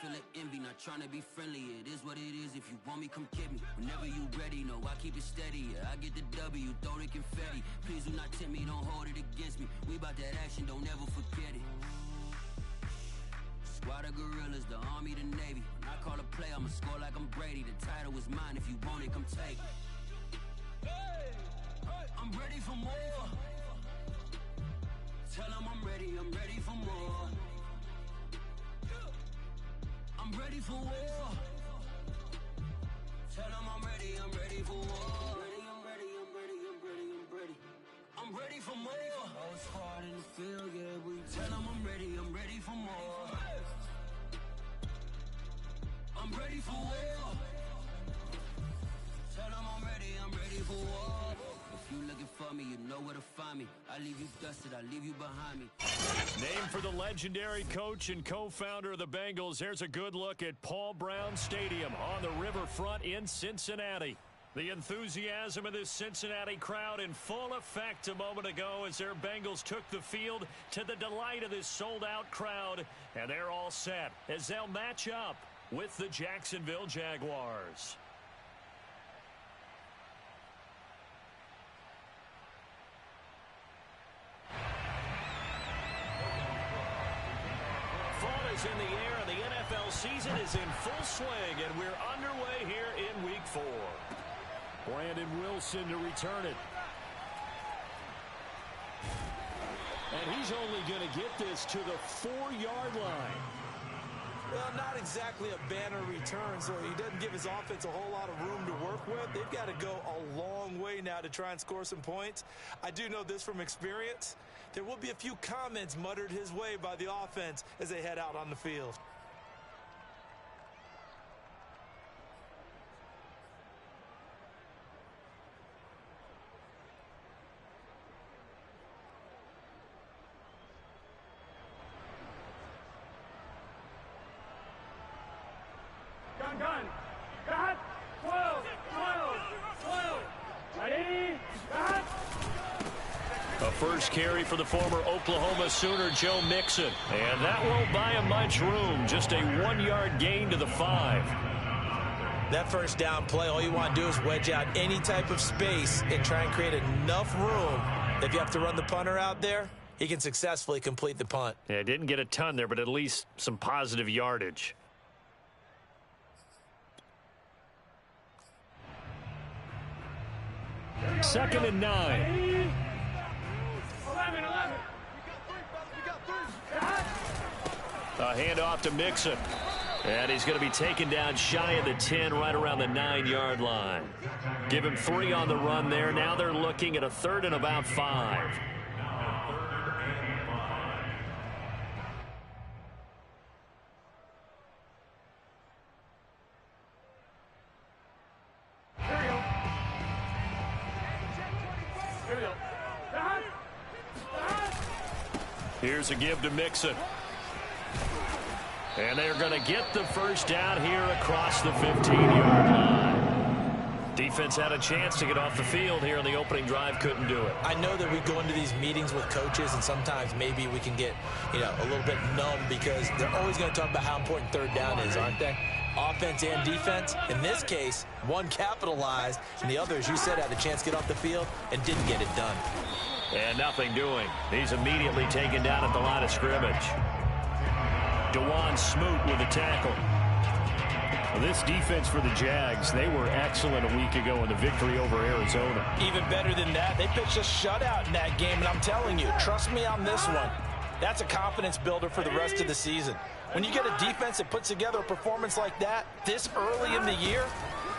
feeling envy, not trying to be friendly. It is what it is. If you want me, come get me. Whenever you ready, no, I keep it steady. Yeah, I get the W, throw the confetti. Please do not tempt me, don't hold it against me. We about that action, don't ever forget it. Squad of gorillas, the army, the navy. When I call a play, I'ma score like I'm Brady. The title is mine. If you want it, come take it. I'm ready for more. Tell them I'm ready for more. I'm ready for war. Tell them I'm ready for war. I'm ready for more. Oh, it's hard in the field, yeah. We tell them I'm ready for more. I'm ready for war. Tell them I'm ready for war. If you looking for me, you know where to find me. I leave you dusted, I leave you behind me. Named for the legendary coach and co-founder of the Bengals, here's a good look at Paul Brown Stadium on the riverfront in Cincinnati. The enthusiasm of this Cincinnati crowd in full effect a moment ago as their Bengals took the field to the delight of this sold-out crowd. And they're all set as they'll match up with the Jacksonville Jaguars. Fall is in the air and the NFL season is in full swing, and we're underway here in Week 4. Brandon Wilson to return it. And he's only going to get this to the 4-yard line. Well, not exactly a banner return, so he doesn't give his offense a whole lot of room to work with. They've got to go a long way now to try and score some points. I do know this from experience. There will be a few comments muttered his way by the offense as they head out on the field. Gun. Got 12. Ready? Got. A first carry for the former Oklahoma Sooner, Joe Mixon. And that won't buy him much room. Just a 1-yard gain to the 5. That first down play, all you want to do is wedge out any type of space and try and create enough room. If you have to run the punter out there, he can successfully complete the punt. Yeah, didn't get a ton there, but at least some positive yardage. Second and 9. 11. A handoff to Mixon. And he's going to be taken down shy of the 10, right around the 9-yard line. Give him 3 on the run there. Now they're looking at a 3rd and about 5. Here's a give to Mixon. And they're going to get the first down here across the 15-yard line. Defense had a chance to get off the field here in the opening drive, couldn't do it. I know that we go into these meetings with coaches, and sometimes maybe we can get, a little bit numb because they're always going to talk about how important 3rd down is, aren't they? Offense and defense. In this case, one capitalized, and the other, as you said, had a chance to get off the field and didn't get it done. And nothing doing. He's immediately taken down at the line of scrimmage. DeJuan Smoot with a tackle. Well, this defense for the Jags, they were excellent a week ago in the victory over Arizona. Even better than that, they pitched a shutout in that game, and I'm telling you, trust me on this one. That's a confidence builder for the rest of the season. When you get a defense that puts together a performance like that this early in the year,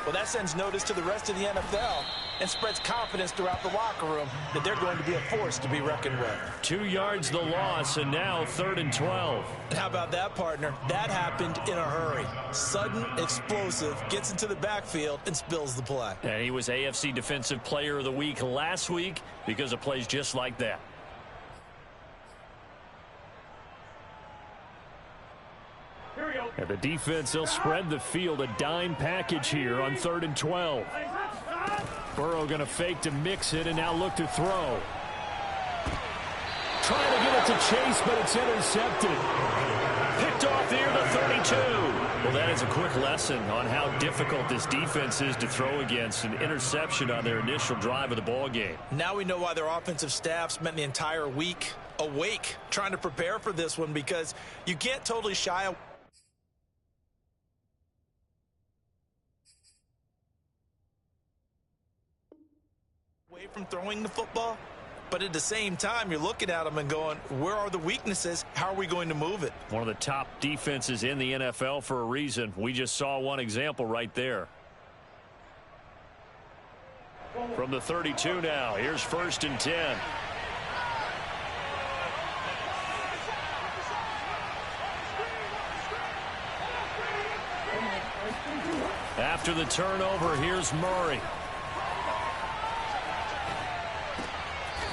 well, that sends notice to the rest of the NFL and spreads confidence throughout the locker room that they're going to be a force to be reckoned with. 2 yards the loss, and now 3rd and 12. And how about that, partner? That happened in a hurry. Sudden, explosive, gets into the backfield and spills the play. And he was AFC Defensive Player of the Week last week because of plays just like that. And the defense, they'll spread the field, a dime package here on 3rd and 12. Burrow going to fake to Mixon and now look to throw. Trying to get it to Chase, but it's intercepted. Picked off near the 32. Well, that is a quick lesson on how difficult this defense is to throw against. An interception on their initial drive of the ball game. Now we know why their offensive staff spent the entire week awake trying to prepare for this one, because you can't totally shy away from throwing the football. But at the same time, you're looking at them and going, where are the weaknesses? How are we going to move it? One of the top defenses in the NFL for a reason. We just saw one example right there. From the 32 now, here's 1st and 10. After the turnover, here's Murray.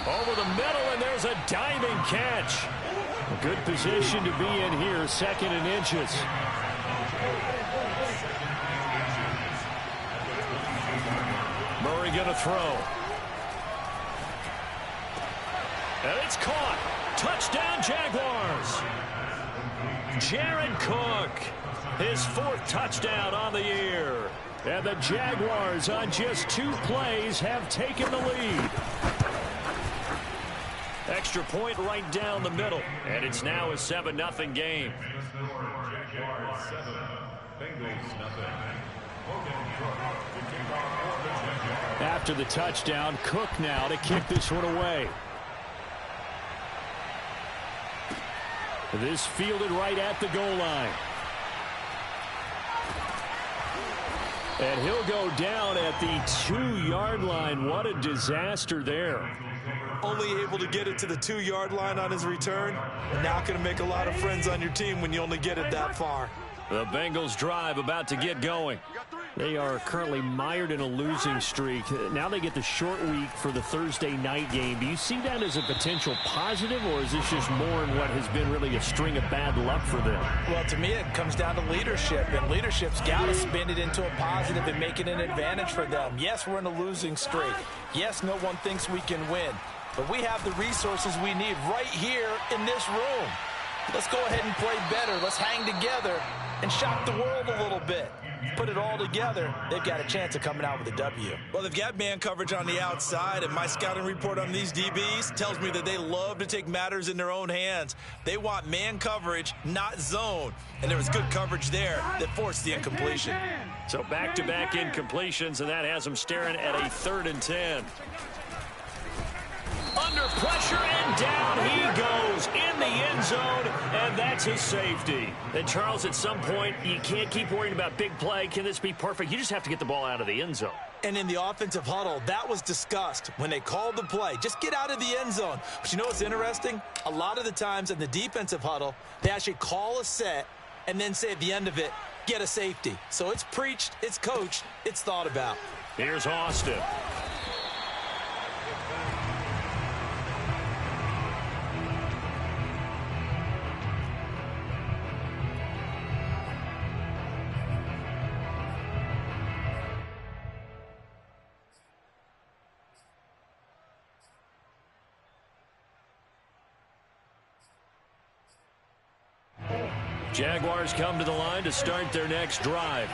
Over the middle, and there's a diving catch. A good position to be in here, 2nd and inches. Murray going to throw. And it's caught. Touchdown, Jaguars. Jared Cook, his 4th touchdown on the year. And the Jaguars, on just 2 plays, have taken the lead. Extra point right down the middle, and it's now a 7-0 game. After the touchdown, Cook now to kick this one away. This fielded right at the goal line. And he'll go down at the 2-yard line. What a disaster there. Only able to get it to the 2-yard line on his return. Not going to make a lot of friends on your team when you only get it that far. The Bengals drive about to get going. They are currently mired in a losing streak. Now they get the short week for the Thursday night game. Do you see that as a potential positive, or is this just more in what has been really a string of bad luck for them? Well, to me, it comes down to leadership, and leadership's got to spin it into a positive and make it an advantage for them. Yes, we're in a losing streak. Yes, no one thinks we can win. But we have the resources we need right here in this room. Let's go ahead and play better. Let's hang together and shock the world a little bit. Put it all together, they've got a chance of coming out with a W. Well, they've got man coverage on the outside, and my scouting report on these DBs tells me that they love to take matters in their own hands. They want man coverage, not zone. And there was good coverage there that forced the incompletion. So back-to-back incompletions, and that has them staring at a 3rd and 10. Under pressure, and down he goes in the end zone, and that's a safety. And Charles, at some point, you can't keep worrying about big play. Can this be perfect? You just have to get the ball out of the end zone. And in the offensive huddle, that was discussed when they called the play. Just get out of the end zone. But you know what's interesting? A lot of the times in the defensive huddle, they actually call a set and then say at the end of it, get a safety. So it's preached, it's coached, it's thought about. Here's Austin. Jaguars come to the line to start their next drive.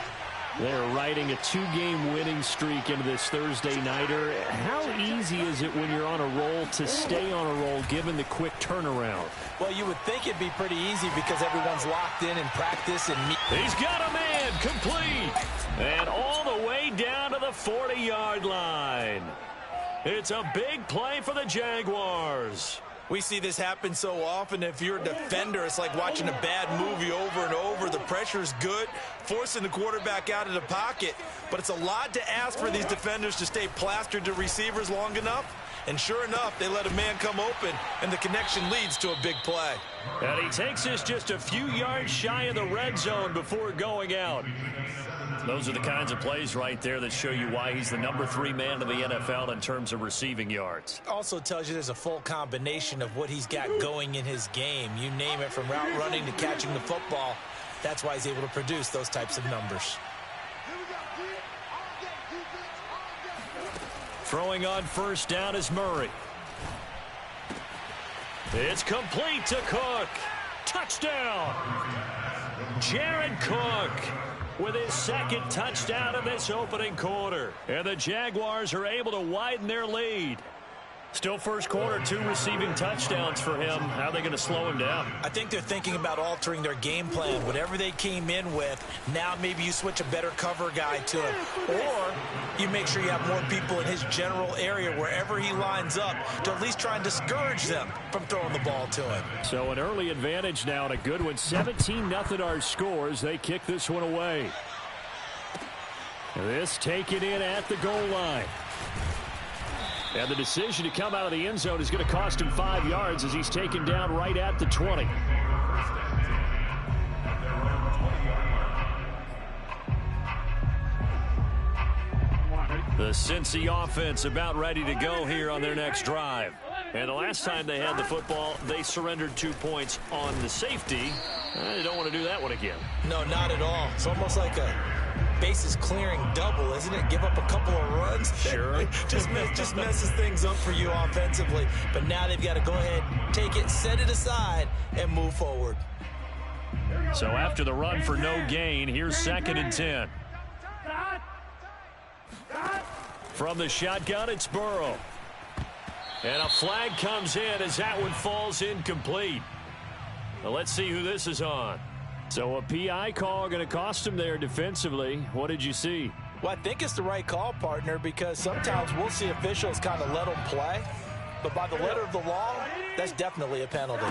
They're riding a 2-game winning streak into this Thursday nighter. How easy is it when you're on a roll to stay on a roll given the quick turnaround? Well, you would think it'd be pretty easy because everyone's locked in practice and he's got a man complete and all the way down to the 40-yard line. It's a big play for the Jaguars. We see this happen so often. If you're a defender, it's like watching a bad movie over and over. The pressure's good, forcing the quarterback out of the pocket. But it's a lot to ask for these defenders to stay plastered to receivers long enough. And sure enough, they let a man come open, and the connection leads to a big play. And he takes us just a few yards shy of the red zone before going out. Those are the kinds of plays right there that show you why he's the number 3 man in the NFL in terms of receiving yards. Also tells you there's a full combination of what he's got going in his game. You name it, from route running to catching the football. That's why he's able to produce those types of numbers. Throwing on first down is Murray. It's complete to Cook. Touchdown. Jared Cook with his second touchdown in this opening quarter. And the Jaguars are able to widen their lead. Still first quarter, 2 receiving touchdowns for him. How are they going to slow him down? I think they're thinking about altering their game plan. Whatever they came in with, now maybe you switch a better cover guy to him. Or you make sure you have more people in his general area wherever he lines up to at least try and discourage them from throwing the ball to him. So an early advantage now and a good one. 17-0 our scores. They kick this one away. This taken in at the goal line. And the decision to come out of the end zone is going to cost him 5 yards as he's taken down right at the 20. The Cincy offense about ready to go here on their next drive. And the last time they had the football, they surrendered 2 points on the safety. They don't want to do that one again. No, not at all. It's almost like a bases clearing double, isn't it? Give up a couple of runs. Sure. just messes things up for you offensively. But now they've got to go ahead, take it, set it aside, and move forward. So after the run for no gain, here's 2nd and 10. From the shotgun, it's Burrow. And a flag comes in as that one falls incomplete. Well, let's see who this is on. So a PI call going to cost him there defensively. What did you see? Well, I think it's the right call, partner, because sometimes we'll see officials kind of let them play. But by the letter of the law, that's definitely a penalty.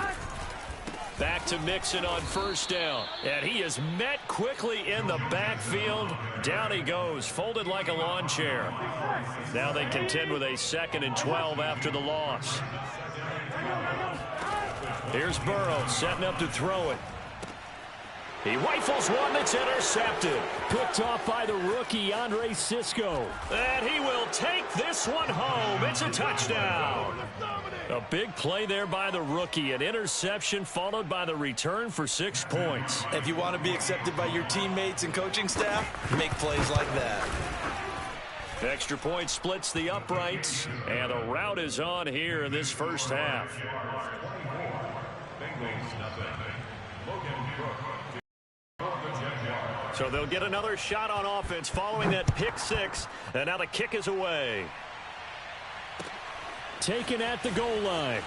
Back to Mixon on first down. And he is met quickly in the backfield. Down he goes, folded like a lawn chair. Now they contend with a 2nd and 12 after the loss. Here's Burrow setting up to throw it. He rifles one that's intercepted. Picked off by the rookie, Andre Sisco. And he will take this one home. It's a touchdown. A big play there by the rookie. An interception followed by the return for 6 points. If you want to be accepted by your teammates and coaching staff, make plays like that. Extra point splits the uprights. And the route is on here in this first half. So they'll get another shot on offense following that pick 6. And now the kick is away. Taken at the goal line.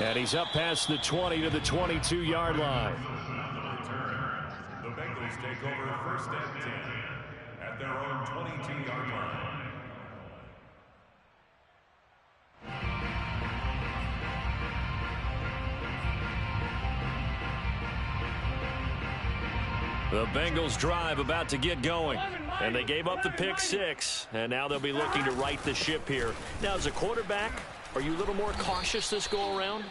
And he's up past the 20 to the 22-yard line. The Bengals take over 1st and 10 at their own 22-yard line. The Bengals drive about to get going. And they gave up the pick 6. And now they'll be looking to right the ship here. Now, as a quarterback, are you a little more cautious this go-around?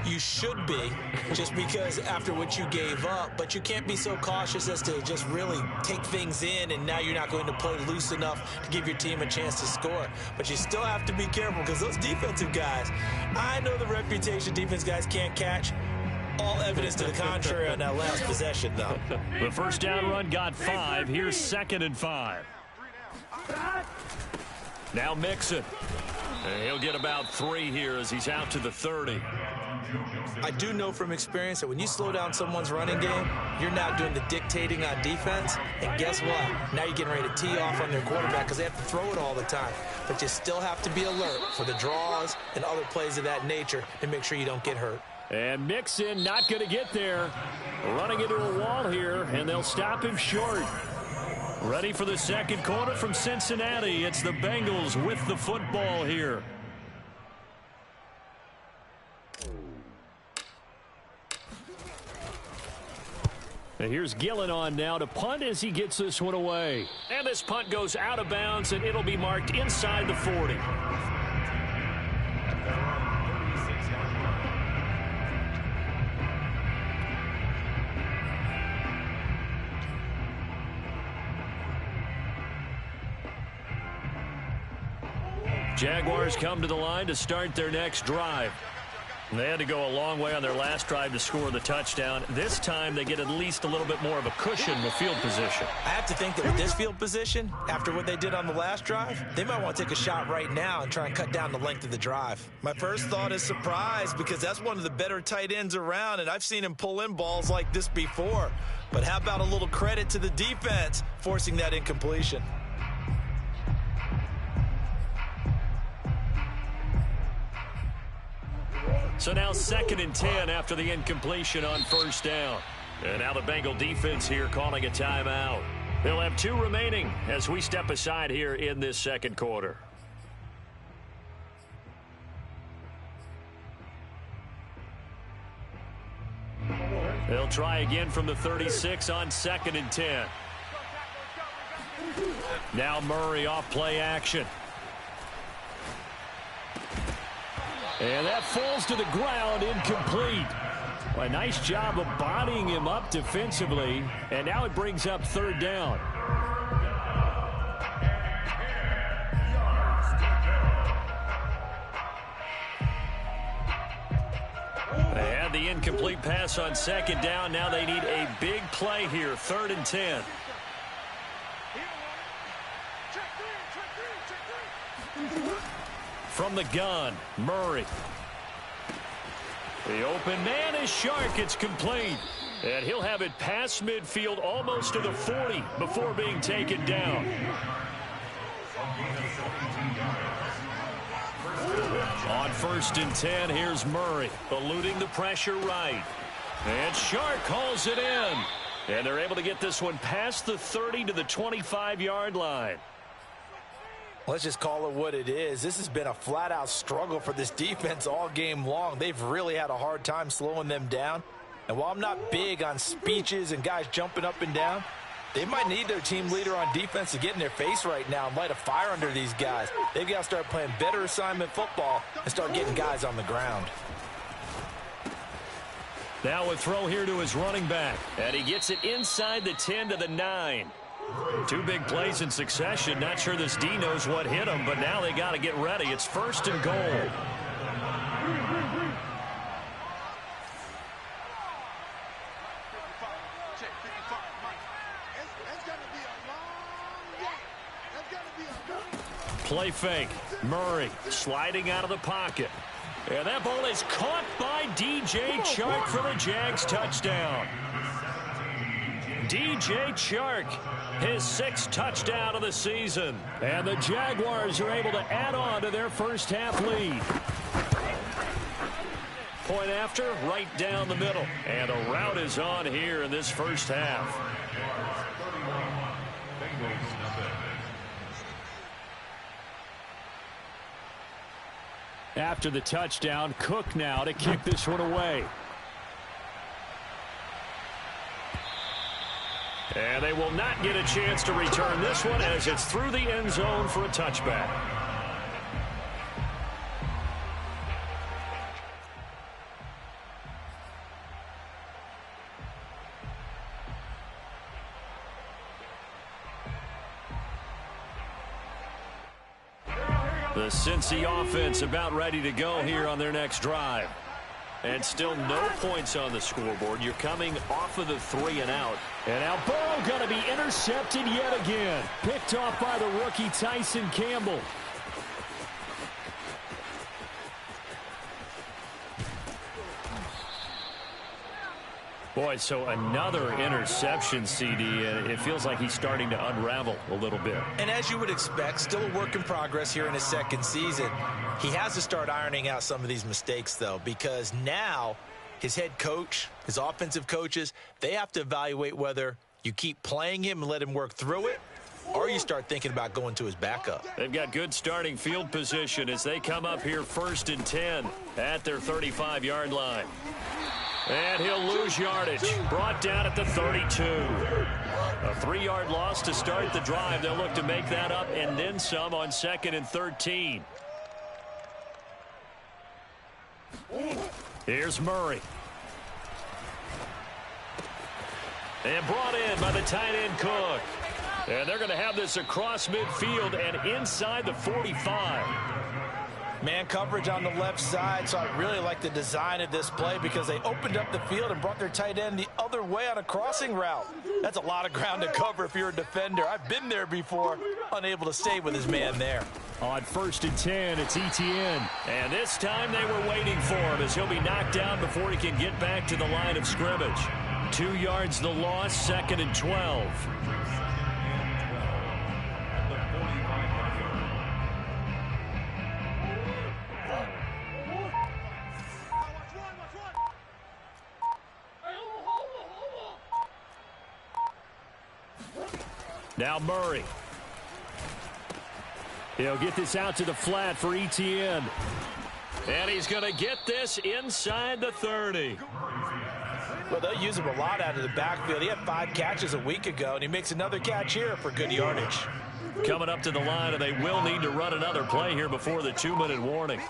You should be, just because after what you gave up. But you can't be so cautious as to just really take things in, and now you're not going to play loose enough to give your team a chance to score. But you still have to be careful because those defensive guys, I know the reputation defense guys can't catch. All evidence to the contrary on that last possession, though. The first down run got 5. Here's 2nd and 5. Now Mixon. And he'll get about 3 here as he's out to the 30. I do know from experience that when you slow down someone's running game, you're now doing the dictating on defense. And guess what? Now you're getting ready to tee off on their quarterback because they have to throw it all the time. But you still have to be alert for the draws and other plays of that nature to make sure you don't get hurt. And Mixon not going to get there. Running into a wall here, and they'll stop him short. Ready for the second quarter from Cincinnati. It's the Bengals with the football here. And here's Gillen on now to punt as he gets this one away. And this punt goes out of bounds, and it'll be marked inside the 40. Jaguars come to the line to start their next drive. They had to go a long way on their last drive to score the touchdown. This time they get at least a little bit more of a cushion with field position. I have to think that with this field position, after what they did on the last drive, they might want to take a shot right now and try and cut down the length of the drive. My first thought is surprise, because that's one of the better tight ends around, and I've seen him pull in balls like this before. But how about a little credit to the defense forcing that incompletion? So now 2nd and 10 after the incompletion on first down. And now the Bengal defense here calling a timeout. They'll have 2 remaining as we step aside here in this second quarter. They'll try again from the 36 on 2nd and 10. Now Murray off play action. And that falls to the ground, incomplete. Well, a nice job of bodying him up defensively, and now it brings up 3rd down. They had the incomplete pass on 2nd down. Now they need a big play here, 3rd and 10. From the gun, Murray. The open man is Shark. It's complete. And he'll have it past midfield almost to the 40 before being taken down. On 1st and 10, here's Murray, eluding the pressure right. And Shark calls it in. And they're able to get this one past the 30 to the 25-yard line. Let's just call it what it is. This has been a flat-out struggle for this defense all game long. They've really had a hard time slowing them down. And while I'm not big on speeches and guys jumping up and down, they might need their team leader on defense to get in their face right now and light a fire under these guys. They've got to start playing better assignment football and start getting guys on the ground. Now a throw here to his running back. And he gets it inside the 10 to the 9. 2 big plays in succession. Not sure this D knows what hit him, but now they got to get ready. It's 1st and goal. Play fake. Murray sliding out of the pocket. And that ball is caught by DJ Chark for the Jags touchdown. DJ Chark, his 6th touchdown of the season. And the Jaguars are able to add on to their first half lead. Point after, right down the middle. And a rout is on here in this first half. After the touchdown, Cook now to kick this one away. And they will not get a chance to return this one as it's through the end zone for a touchback. The Cincy offense about ready to go here on their next drive. And still no points on the scoreboard. You're coming off of the 3 and out. And now Burrow going to be intercepted yet again. Picked off by the rookie Tyson Campbell. Boy, so another interception, CD, and it feels like he's starting to unravel a little bit. And as you would expect, still a work in progress here in his 2nd season. He has to start ironing out some of these mistakes, though, because now his head coach, his offensive coaches, they have to evaluate whether you keep playing him and let him work through it, or you start thinking about going to his backup. They've got good starting field position as they come up here 1st and 10 at their 35-yard line. And he'll lose yardage. Brought down at the 32. A 3-yard loss to start the drive. They'll look to make that up and then some on 2nd and 13. Here's Murray. And brought in by the tight end Cook. And they're going to have this across midfield and inside the 45. Man coverage on the left side, so I really like the design of this play because they opened up the field and brought their tight end the other way on a crossing route. That's a lot of ground to cover if you're a defender. I've been there before, unable to stay with his man there. On 1st and 10, it's Etienne. And this time they were waiting for him as he'll be knocked down before he can get back to the line of scrimmage. 2 yards the loss, 2nd and 12. Now Murray. He'll get this out to the flat for Etienne. And he's going to get this inside the 30. Well, they'll use him a lot out of the backfield. He had 5 catches a week ago, and he makes another catch here for good yardage. Coming up to the line, and they will need to run another play here before the 2-minute warning.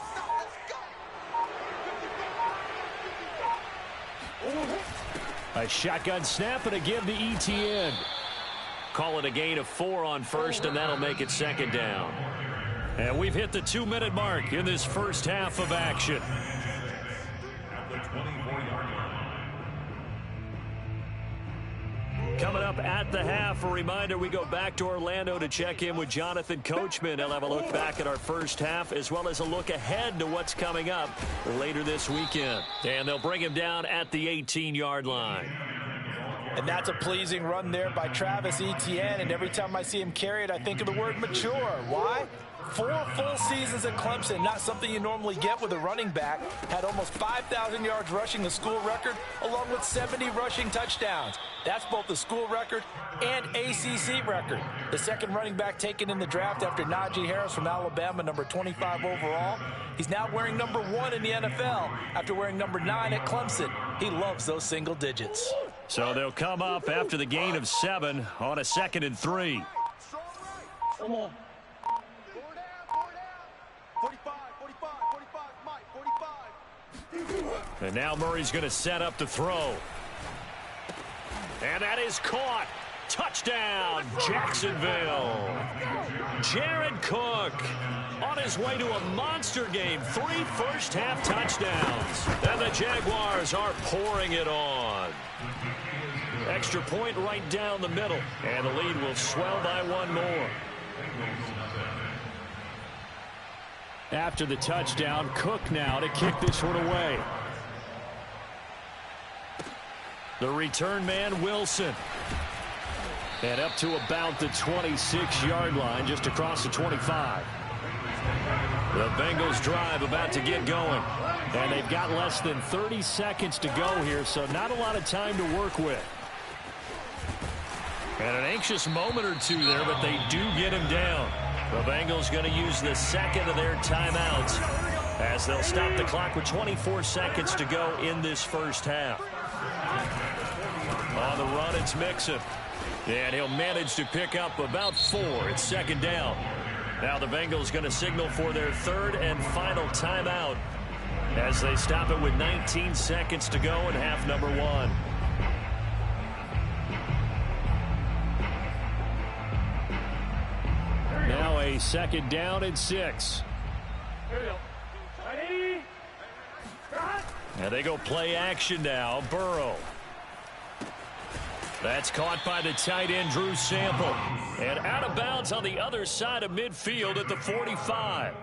A shotgun snap and a give to Etienne. Call it a gain of 4 on 1st, and that'll make it 2nd down. And we've hit the 2-minute mark in this first half of action. Coming up at the half, a reminder, we go back to Orlando to check in with Jonathan Coachman. He'll have a look back at our first half as well as a look ahead to what's coming up later this weekend. And they'll bring him down at the 18-yard line. And that's a pleasing run there by Travis Etienne, and every time I see him carry it, I think of the word mature. Why? 4 full seasons at Clemson, not something you normally get with a running back. Had almost 5,000 yards rushing, the school record, along with 70 rushing touchdowns. That's both the school record and ACC record. The second running back taken in the draft after Najee Harris from Alabama, number 25 overall. He's now wearing number 1 in the NFL after wearing number 9 at Clemson. He loves those single digits. So they'll come up after the gain of 7 on a 2nd and 3. Come on. 45, Mike, 45. And now Murray's going to set up to throw. And that is caught. Touchdown, Jacksonville. Jared Cook on his way to a monster game. 3 first-half touchdowns. And the Jaguars are pouring it on. Extra point right down the middle. And the lead will swell by 1 more. After the touchdown, Cook now to kick this one away. The return man, Wilson. And up to about the 26-yard line, just across the 25. The Bengals drive about to get going. And they've got less than 30 seconds to go here, so not a lot of time to work with. And an anxious moment or two there, but they do get him down. The Bengals going to use the second of their timeouts as they'll stop the clock with 24 seconds to go in this first half. On the run, it's Mixon. And he'll manage to pick up about 4. It's 2nd down. Now the Bengals going to signal for their 3rd and final timeout as they stop it with 19 seconds to go in half number 1. Now a 2nd down and 6. And they go play action now. Burrow. That's caught by the tight end, Drew Sample. And out of bounds on the other side of midfield at the 45.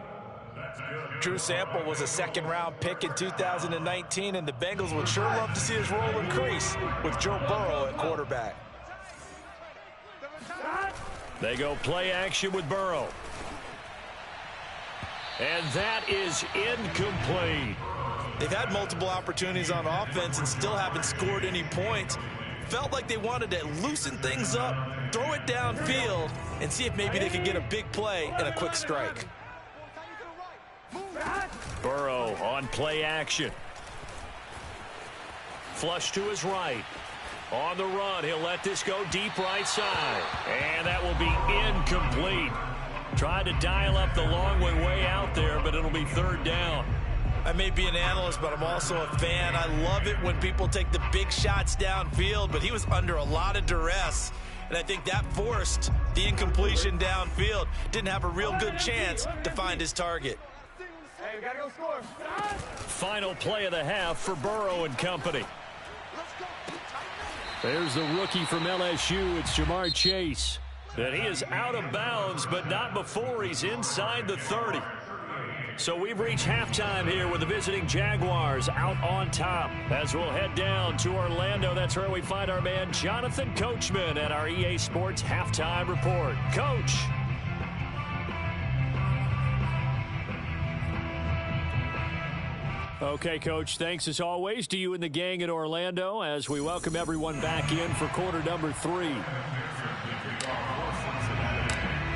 Drew Sample was a 2nd-round pick in 2019, and the Bengals would sure love to see his role increase with Joe Burrow at quarterback. They go play action with Burrow. And that is incomplete. They've had multiple opportunities on offense and still haven't scored any points. Felt like they wanted to loosen things up, throw it downfield, and see if maybe they could get a big play and a quick strike. Burrow on play action. Flush to his right. On the run, he'll let this go deep right side. And that will be incomplete. Tried to dial up the long way out there, but it'll be 3rd down. I may be an analyst, but I'm also a fan. I love it when people take the big shots downfield, but he was under a lot of duress. And I think that forced the incompletion downfield. Didn't have a real good chance to find his target. Final play of the half for Burrow and company. There's the rookie from LSU. It's Jamar Chase. And he is out of bounds, but not before he's inside the 30. So we've reached halftime here with the visiting Jaguars out on top. As we'll head down to Orlando, that's where we find our man Jonathan Coachman at our EA Sports Halftime Report. Coach. Okay, Coach, thanks as always to you and the gang in Orlando as we welcome everyone back in for quarter number 3.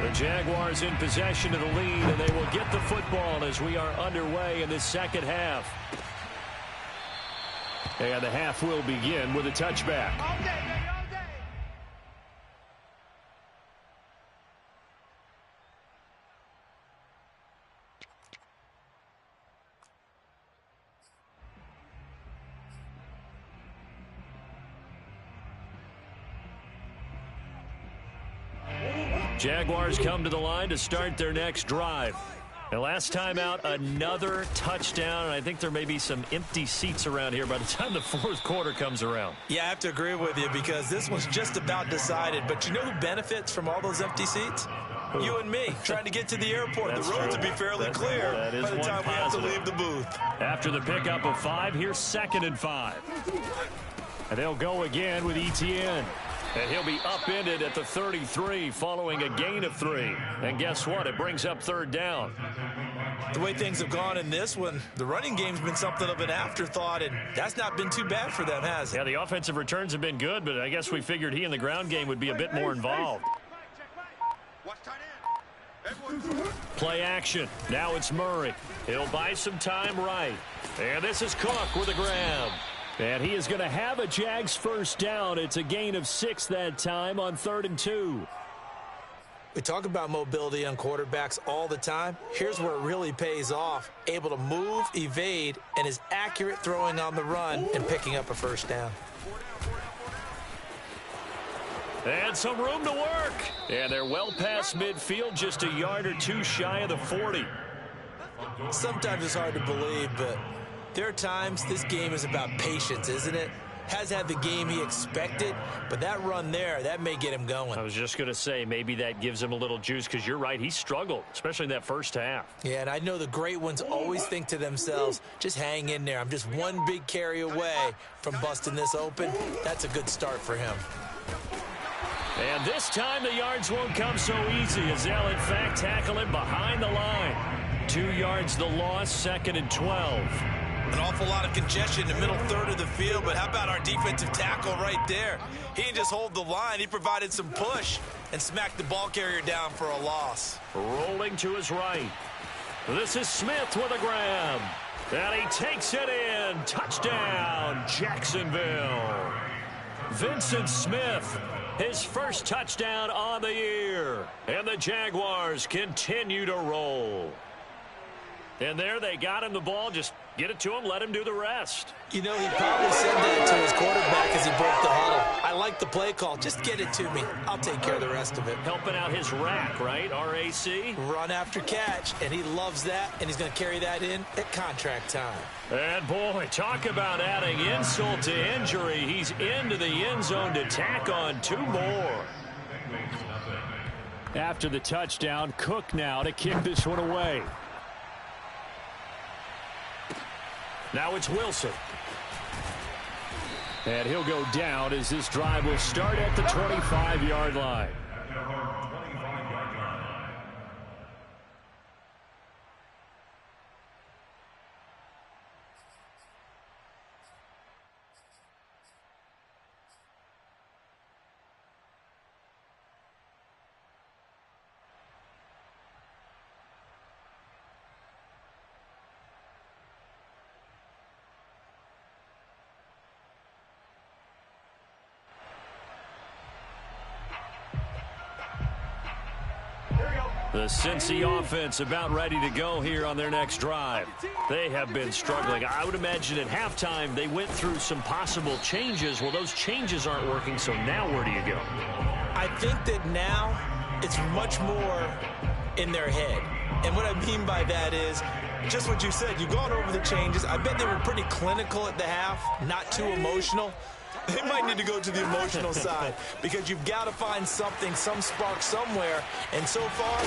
The Jaguars in possession of the lead, and they will get the football as we are underway in this second half. And the half will begin with a touchback. Jaguars come to the line to start their next drive. And last time out, another touchdown. And I think there may be some empty seats around here by the time the fourth quarter comes around. Yeah, I have to agree with you because this one's just about decided. But you know who benefits from all those empty seats? You and me, trying to get to the airport. The roads will be fairly clear by the time we have to leave the booth. After the pickup of 5, here's 2nd and 5. And they'll go again with Etienne. And he'll be upended at the 33 following a gain of 3. And guess what? It brings up 3rd down. The way things have gone in this one, the running game's been something of an afterthought, and that's not been too bad for them, has it? Yeah, the offensive returns have been good, but I guess we figured he in the ground game would be a bit more involved. Play action. Now it's Murray. He'll buy some time right. And this is Cook with a grab. And he is going to have a Jags first down. It's a gain of 6 that time on 3rd and 2. We talk about mobility on quarterbacks all the time. Here's where it really pays off. Able to move, evade, and is accurate throwing on the run and picking up a first down. And some room to work. And they're well past midfield, just a yard or 2 shy of the 40. Sometimes it's hard to believe, but there are times this game is about patience, isn't it? Has had the game he expected, but that run there, that may get him going. I was just going to say, maybe that gives him a little juice, because you're right, he struggled, especially in that first half. Yeah, and I know the great ones always think to themselves, just hang in there. I'm just one big carry away from busting this open. That's a good start for him. And this time the yards won't come so easy, as they'll, in fact, tackle him behind the line. 2 yards the loss, 2nd and 12. An awful lot of congestion in the middle third of the field, but how about our defensive tackle right there? He didn't just hold the line, he provided some push and smacked the ball carrier down for a loss. Rolling to his right. This is Smith with a grab. And he takes it in. Touchdown, Jacksonville. Vincent Smith, his first touchdown on the year. And the Jaguars continue to roll. And there they got him the ball. Just get it to him, let him do the rest. You know, he probably said that to his quarterback as he broke the huddle. I like the play call. Just get it to me. I'll take care of the rest of it. Helping out his rack, right? RAC. Run after catch, and he loves that, and he's going to carry that in at contract time. And, boy, talk about adding insult to injury. He's into the end zone to tack on 2 more. After the touchdown, Cook now to kick this one away. Now it's Wilson. And he'll go down as this drive will start at the 25-yard line. The Cincy offense about ready to go here on their next drive. They have been struggling. I would imagine at halftime they went through some possible changes. Well, those changes aren't working, so now where do you go? I think that now it's much more in their head. And what I mean by that is Just what you said. You've gone over the changes. I bet they were pretty clinical at the half, not too emotional. They might need to go to the emotional side because you've got to find something, some spark somewhere. And so far,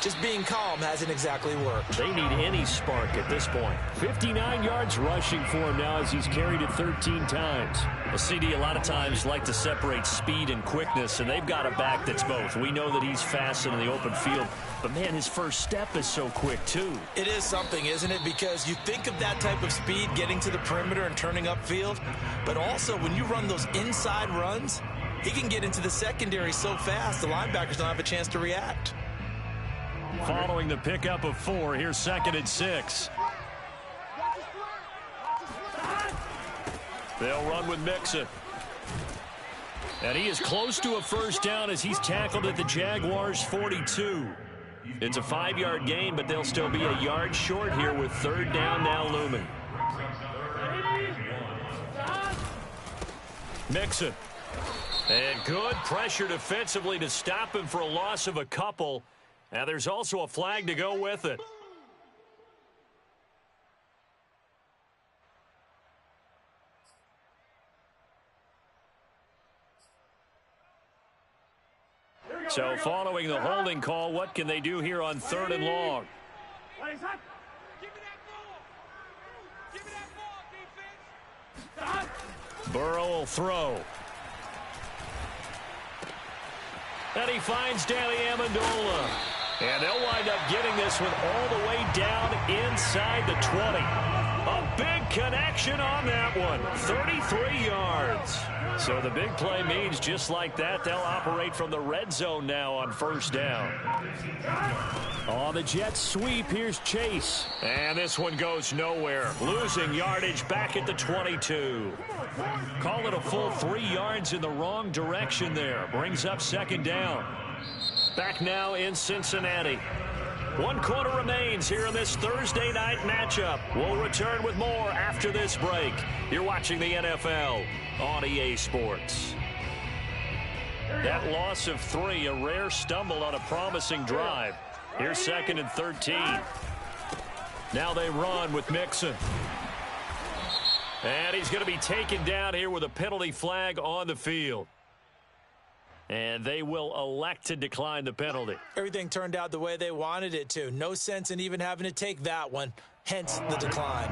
just being calm hasn't exactly worked. They need any spark at this point. 59 yards rushing for him now as he's carried it 13 times. A CD a lot of times like to separate speed and quickness, and they've got a back that's both. We know that he's fast in the open field, but, man, his first step is so quick, too. It is something, isn't it? Because you think of that type of speed getting to the perimeter and turning upfield, but also when you run those inside runs, he can get into the secondary so fast the linebackers don't have a chance to react. Following the pickup of 4, here's 2nd and 6. They'll run with Mixon. And he is close to a first down as he's tackled at the Jaguars' 42. It's a 5-yard gain, but they'll still be a yard short here with 3rd down now looming. Mixon. And good pressure defensively to stop him for a loss of a couple. Now there's also a flag to go with it. So following the holding call, what can they do here on 3rd and long? Burrow will throw. And he finds Danny Amendola. And they'll wind up getting this one all the way down inside the 20. A big connection on that one. 33 yards. So the big play means just like that, they'll operate from the red zone now on 1st down. On the Jets sweep, here's Chase. And this one goes nowhere. Losing yardage back at the 22. Call it a full 3 yards in the wrong direction there. Brings up 2nd down. Back now in Cincinnati. 1 quarter remains here in this Thursday night matchup. We'll return with more after this break. You're watching the NFL on EA Sports. That loss of 3, a rare stumble on a promising drive. Here's 2nd and 13. Now they run with Mixon. And he's going to be taken down here with a penalty flag on the field. And they will elect to decline the penalty. Everything turned out the way they wanted it to. No sense in even having to take that one. Hence the decline.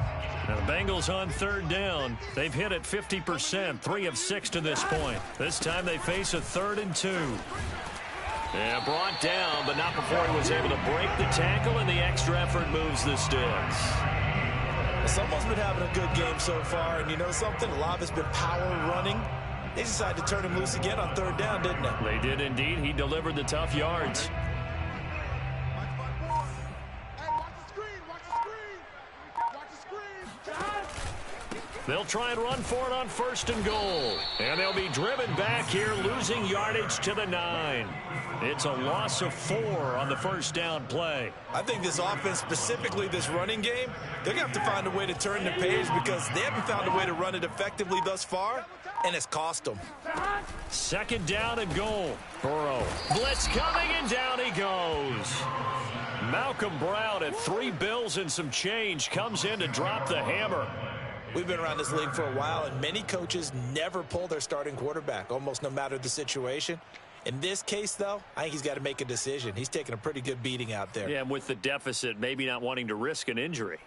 Now the Bengals on 3rd down. They've hit it 50%, 3 of 6 to this point. This time they face a 3rd and 2. And brought down, but not before he was able to break the tackle, and the extra effort moves the sticks. Someone's been having a good game so far, and you know something? A lot of it's been power running. They decided to turn him loose again on 3rd down, didn't they? They did indeed. He delivered the tough yards. They'll try and run for it on 1st and goal. And they'll be driven back here, losing yardage to the 9. It's a loss of 4 on the 1st down play. I think this offense, specifically this running game, they're going to have to find a way to turn the page because they haven't found a way to run it effectively thus far, and it's cost them. 2nd down and goal. Burrow. Blitz coming, and down he goes. Malcolm Brown at 3 bills and some change comes in to drop the hammer. We've been around this league for a while, and many coaches never pull their starting quarterback, almost no matter the situation. In this case, though, I think he's got to make a decision. He's taking a pretty good beating out there. Yeah, and with the deficit, maybe not wanting to risk an injury.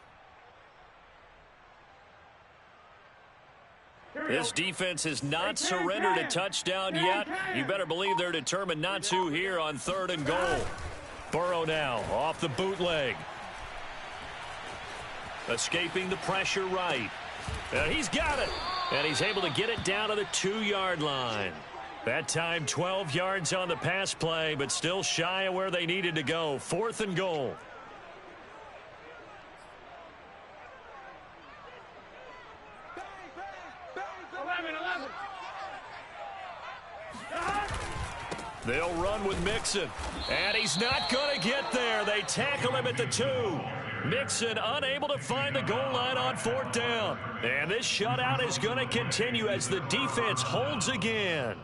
This defense has not surrendered a touchdown yet. You better believe they're determined not to here on 3rd and goal. Burrow now off the bootleg. Escaping the pressure right. And he's got it. And he's able to get it down to the 2-yard line. That time 12 yards on the pass play, but still shy of where they needed to go. 4th and goal. They'll run with Mixon. And he's not going to get there. They tackle him at the 2. Mixon unable to find the goal line on 4th down. And this shutout is going to continue as the defense holds again.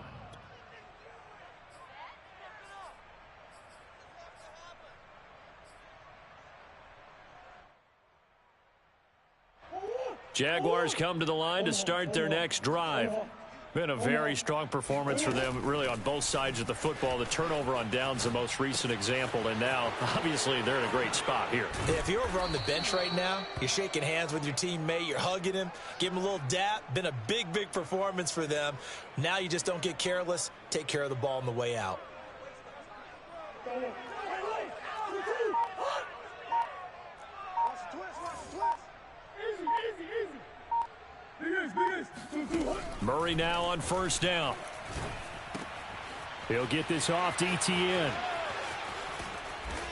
Jaguars come to the line to start their next drive. Been a very strong performance for them, really, on both sides of the football. The turnover on downs, the most recent example, and now, obviously, they're in a great spot here. Yeah, if you're over on the bench right now, you're shaking hands with your teammate, you're hugging him, give him a little dap. Been a big, big performance for them. Now you just don't get careless. Take care of the ball on the way out. Murray now on first down. He'll get this off to Etienne.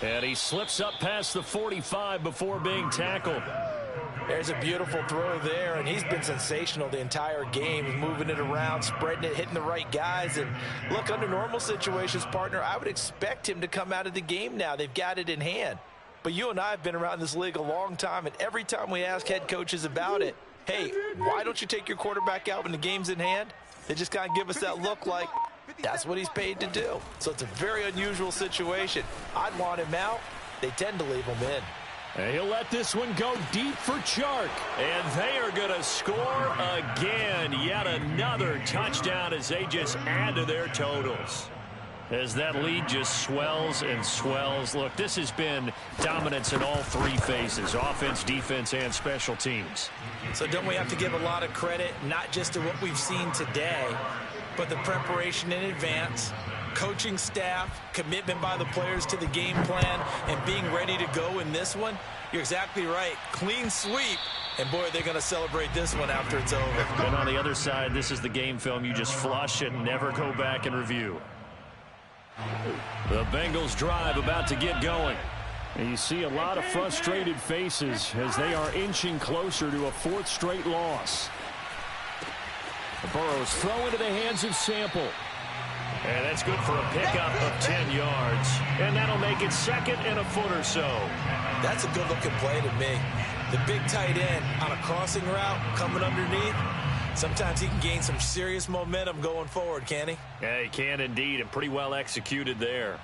And he slips up past the 45 before being tackled. There's a beautiful throw there, and he's been sensational the entire game. He's moving it around, spreading it, hitting the right guys. And look, under normal situations, partner, I would expect him to come out of the game now. They've got it in hand. But you and I have been around this league a long time, and every time we ask head coaches about it, hey, why don't you take your quarterback out when the game's in hand? They just kind of give us that look like that's what he's paid to do. So it's a very unusual situation. I'd want him out. They tend to leave him in. And he'll let this one go deep for Chark. And they are going to score again. Yet another touchdown as they just add to their totals. As that lead just swells and swells. Look, this has been dominance in all three phases, offense, defense, and special teams. So don't we have to give a lot of credit, not just to what we've seen today, but the preparation in advance, coaching staff, commitment by the players to the game plan, and being ready to go in this one? You're exactly right. Clean sweep. And, boy, they're going to celebrate this one after it's over. And on the other side, this is the game film you just flush and never go back and review. The Bengals drive about to get going. And you see a lot of frustrated faces as they are inching closer to a fourth straight loss. Burrow's throw into the hands of Sample. And that's good for a pickup of 10 yards. And that'll make it second and a foot or so. That's a good-looking play to me. The big tight end on a crossing route coming underneath. Sometimes he can gain some serious momentum going forward, can he? Yeah, he can indeed, and pretty well executed there.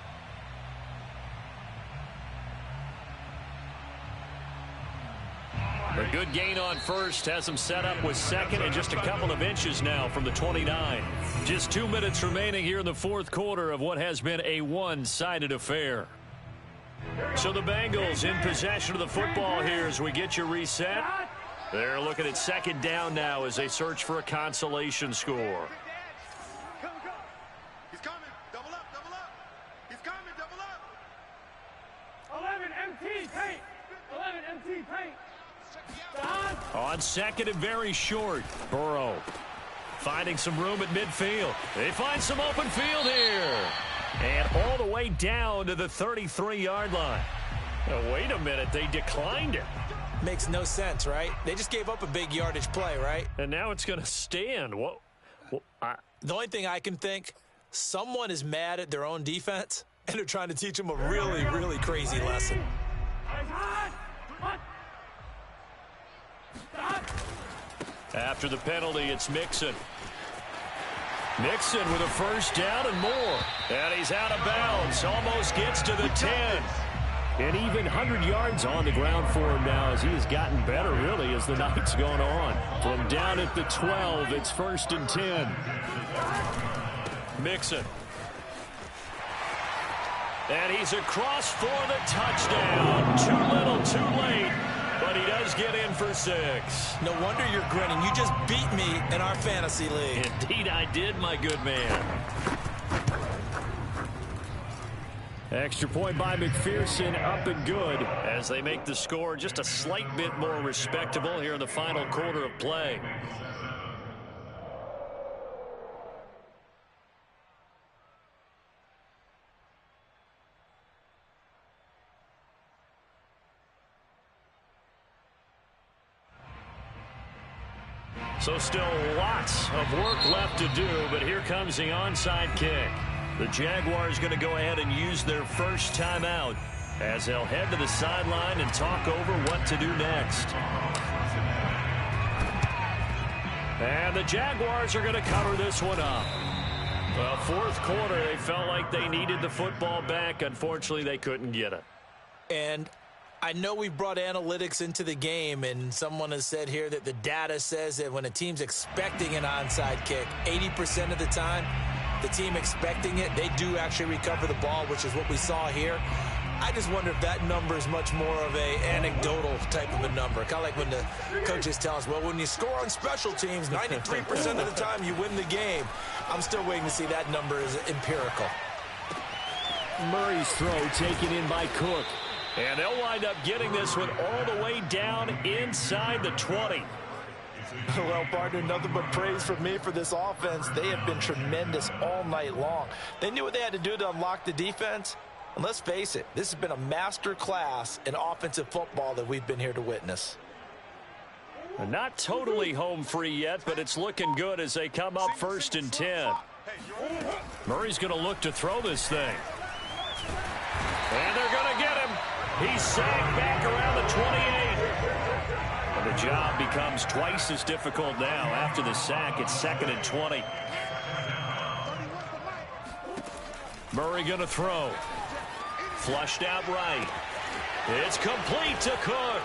A good gain on first has him set up with second and just a couple of inches now from the 29. Just 2 minutes remaining here in the fourth quarter of what has been a one-sided affair. So the Bengals in possession of the football here as we get you reset. They're looking at second down now as they search for a consolation score. He's coming. Double up, double up. He's coming, double up. 11 MT paint. 11 MT paint. On second and very short. Burrow finding some room at midfield. They find some open field here. And all the way down to the 33-yard line. Now, wait a minute. They declined it. Makes no sense, right? They just gave up a big yardage play, right? And now it's going to stand. What? The only thing I can think, someone is mad at their own defense, and they're trying to teach them a really, really crazy lesson. After the penalty, it's Mixon. Mixon with a first down and more. And he's out of bounds. Almost gets to the 10. And even 100 yards on the ground for him now as he has gotten better, really, as the night's gone on. From down at the 12, it's 1st and 10. Mixon. And he's across for the touchdown. Too little, too late. But he does get in for 6. No wonder you're grinning. You just beat me in our fantasy league. Indeed I did, my good man. Extra point by McPherson, up and good as they make the score just a slight bit more respectable here in the final quarter of play. So still lots of work left to do, but here comes the onside kick. The Jaguars going to go ahead and use their first timeout as they'll head to the sideline and talk over what to do next. And the Jaguars are going to cover this one up. Well, fourth quarter, they felt like they needed the football back. Unfortunately, they couldn't get it. And I know we've brought analytics into the game, and someone has said here that the data says that when a team's expecting an onside kick, 80% of the time, the team expecting it, they do actually recover the ball, which is what we saw here. I just wonder if that number is much more of a anecdotal type of a number. Kind of like when the coaches tell us, well, when you score on special teams, 93% of the time you win the game. I'm still waiting to see that number is empirical. Murray's throw taken in by Cook. And they'll wind up getting this one all the way down inside the 20. Well, partner, nothing but praise from me for this offense. They have been tremendous all night long. They knew what they had to do to unlock the defense. And let's face it, this has been a master class in offensive football that we've been here to witness. Not totally home free yet, but it's looking good as they come up 1st and 10. Murray's going to look to throw this thing. And they're going to get him. He's sacked back around the 28. And the job becomes twice as difficult now. After the sack, it's 2nd and 20. Murray going to throw. Flushed out right. It's complete to Cook.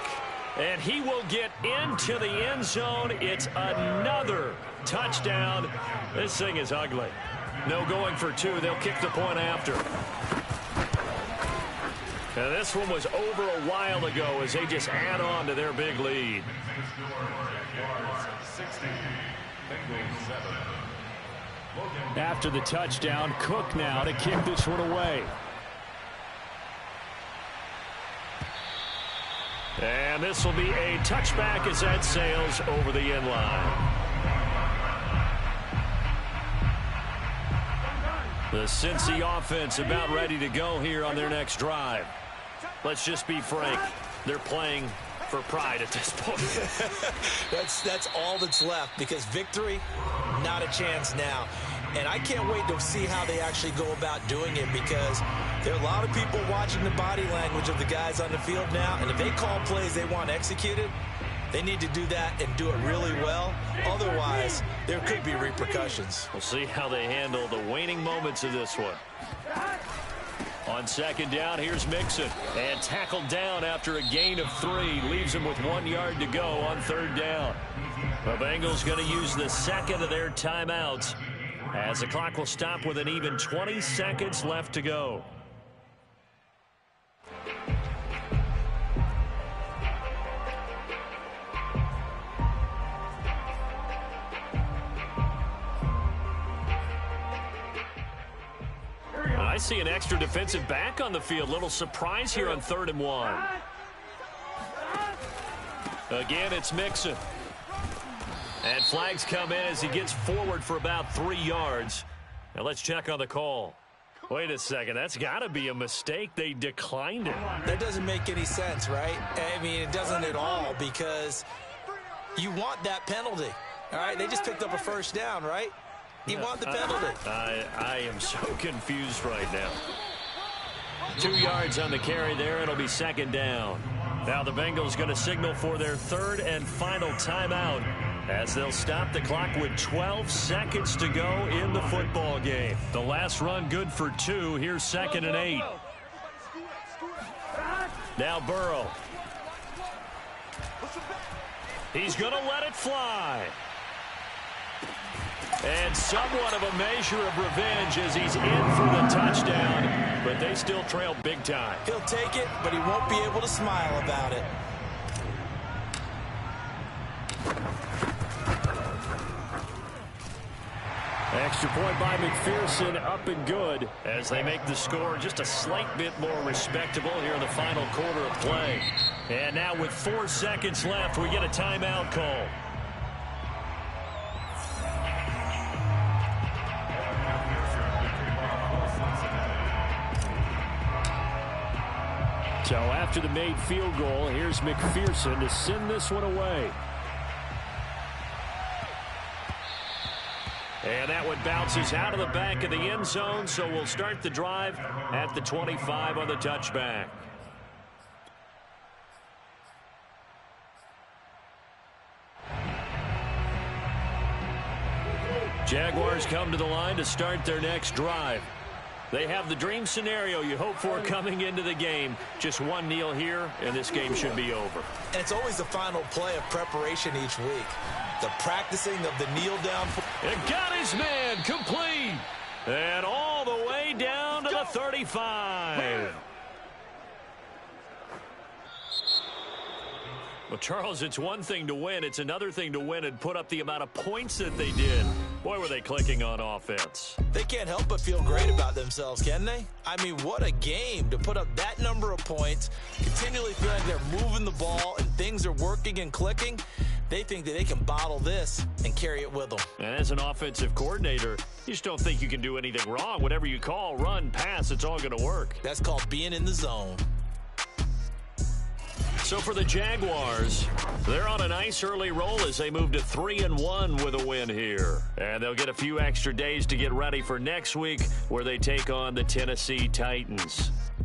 And he will get into the end zone. It's another touchdown. This thing is ugly. No going for 2. They'll kick the point after. And this one was over a while ago as they just add on to their big lead. After the touchdown, Cook now to kick this one away. And this will be a touchback as that sails over the end line. The Cincy offense about ready to go here on their next drive. Let's just be frank. They're playing for pride at this point. That's all that's left, because victory, not a chance now. And I can't wait to see how they actually go about doing it, because there are a lot of people watching the body language of the guys on the field now, and if they call plays they want executed, they need to do that and do it really well. Otherwise, there could be repercussions. We'll see how they handle the waning moments of this one. On 2nd down, here's Mixon. And tackled down after a gain of 3. Leaves him with 1 yard to go on 3rd down. The Bengals going to use the 2nd of their timeouts, as the clock will stop with an even 20 seconds left to go. I see an extra defensive back on the field. Little surprise here on 3rd and 1. Again, it's Mixon. And flags come in as he gets forward for about 3 yards. Now let's check on the call. Wait a second. That's got to be a mistake. They declined it. That doesn't make any sense, right? I mean, it doesn't at all, because you want that penalty. All right? They just picked up a 1st down, right? You want the penalty. I am so confused right now. 2 yards on the carry there. It'll be 2nd down. Now the Bengals going to signal for their 3rd and final timeout, as they'll stop the clock with 12 seconds to go in the football game. The last run good for 2. Here's 2nd and 8. Now Burrow. He's going to let it fly. And somewhat of a measure of revenge as he's in for the touchdown, but they still trail big time. He'll take it, but he won't be able to smile about it. Extra point by McPherson, up and good, as they make the score just a slight bit more respectable here in the final quarter of play. And now with 4 seconds left, we get a timeout call. So after the made field goal, here's McPherson to send this one away. And that one bounces out of the back of the end zone, so we'll start the drive at the 25 on the touchback. Jaguars come to the line to start their next drive. They have the dream scenario you hope for coming into the game. Just one kneel here, and this game should be over. And it's always the final play of preparation each week. The practicing of the kneel down. It got his man complete. And all the way down to the 35. Well, Charles, it's one thing to win. It's another thing to win and put up the amount of points that they did. Boy, were they clicking on offense. They can't help but feel great about themselves, can they? I mean, what a game to put up that number of points, continually feel like they're moving the ball and things are working and clicking. They think that they can bottle this and carry it with them. And as an offensive coordinator, you just don't think you can do anything wrong. Whatever you call, run, pass, it's all going to work. That's called being in the zone. So for the Jaguars, they're on a nice early roll as they move to 3-1 with a win here. And they'll get a few extra days to get ready for next week where they take on the Tennessee Titans.